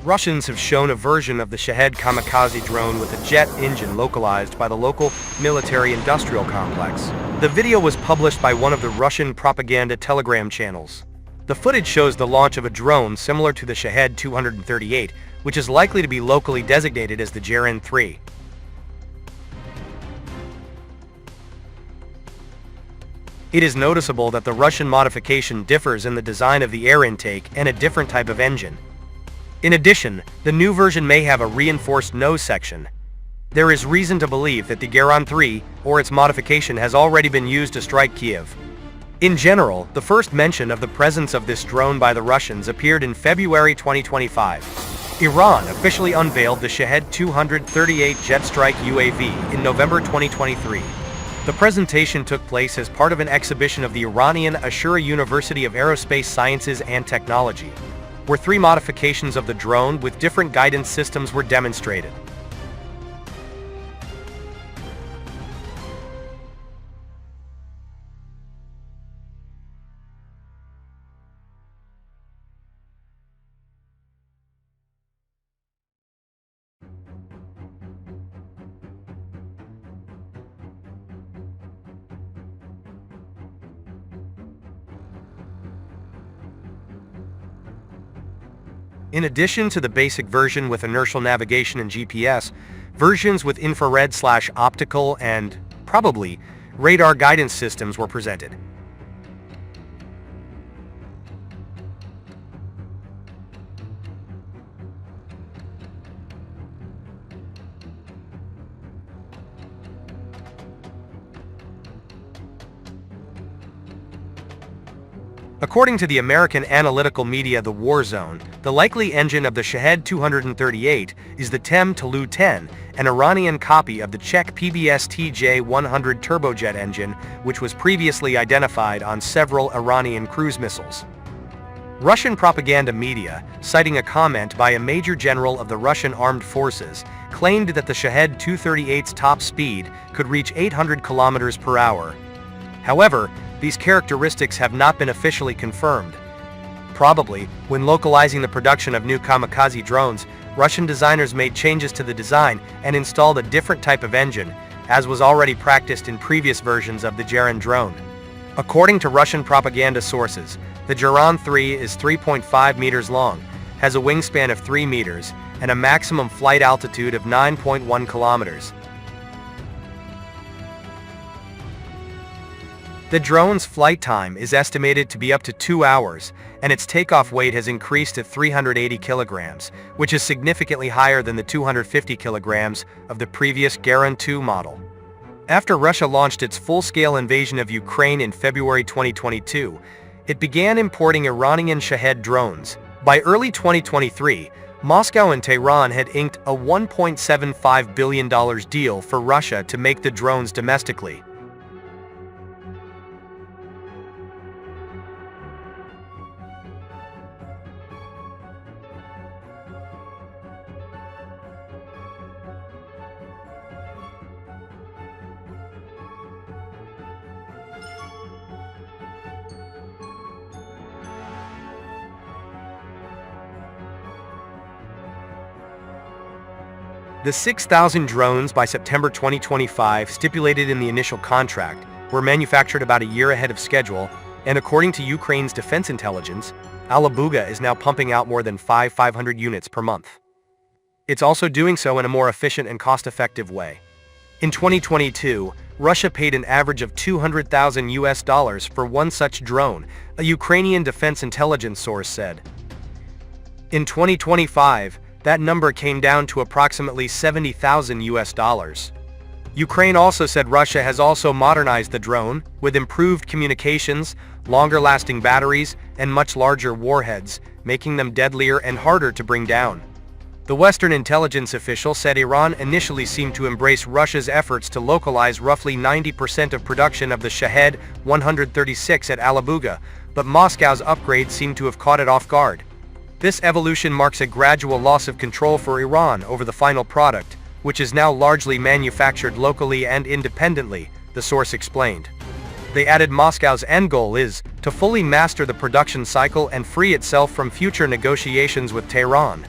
Russians have shown a version of the Shahed kamikaze drone with a jet engine localized by the local military-industrial complex. The video was published by one of the Russian propaganda Telegram channels. The footage shows the launch of a drone similar to the Shahed-238, which is likely to be locally designated as the Geran-3. It is noticeable that the Russian modification differs in the design of the air intake and a different type of engine. In addition, the new version may have a reinforced nose section. There is reason to believe that the Geran-3, or its modification, has already been used to strike Kiev. In general, the first mention of the presence of this drone by the Russians appeared in February 2025. Iran officially unveiled the Shahed-238 jet strike UAV in November 2023. The presentation took place as part of an exhibition of the Iranian Ashura University of Aerospace Sciences and Technology, where 3 modifications of the drone with different guidance systems were demonstrated. In addition to the basic version with inertial navigation and GPS, versions with infrared/optical and, probably, radar guidance systems were presented. According to the American analytical media The War Zone, the likely engine of the Shahed-238 is the TEM-Tulu-10, an Iranian copy of the Czech PBS-TJ-100 turbojet engine, which was previously identified on several Iranian cruise missiles. Russian propaganda media, citing a comment by a major general of the Russian armed forces, claimed that the Shahed-238's top speed could reach 800 kilometers per hour. However, these characteristics have not been officially confirmed. Probably, when localizing the production of new kamikaze drones, Russian designers made changes to the design and installed a different type of engine, as was already practiced in previous versions of the Geran drone. According to Russian propaganda sources, the Geran-3 is 3.5 meters long, has a wingspan of 3 meters, and a maximum flight altitude of 9.1 kilometers. The drone's flight time is estimated to be up to 2 hours, and its takeoff weight has increased to 380 kilograms, which is significantly higher than the 250 kilograms of the previous Geran-2 model. After Russia launched its full-scale invasion of Ukraine in February 2022, it began importing Iranian Shahed drones. By early 2023, Moscow and Tehran had inked a $1.75 billion deal for Russia to make the drones domestically. The 6,000 drones by September 2025 stipulated in the initial contract were manufactured about a year ahead of schedule, and according to Ukraine's defense intelligence, Alabuga is now pumping out more than 500 units per month. It's also doing so in a more efficient and cost-effective way. In 2022, Russia paid an average of $200,000 for one such drone, a Ukrainian defense intelligence source said. In 2025, that number came down to approximately $70,000. Ukraine also said Russia has also modernized the drone, with improved communications, longer-lasting batteries, and much larger warheads, making them deadlier and harder to bring down. The Western intelligence official said Iran initially seemed to embrace Russia's efforts to localize roughly 90% of production of the Shahed-136 at Alabuga, but Moscow's upgrade seemed to have caught it off guard. This evolution marks a gradual loss of control for Iran over the final product, which is now largely manufactured locally and independently, the source explained. They added Moscow's end goal is to fully master the production cycle and free itself from future negotiations with Tehran.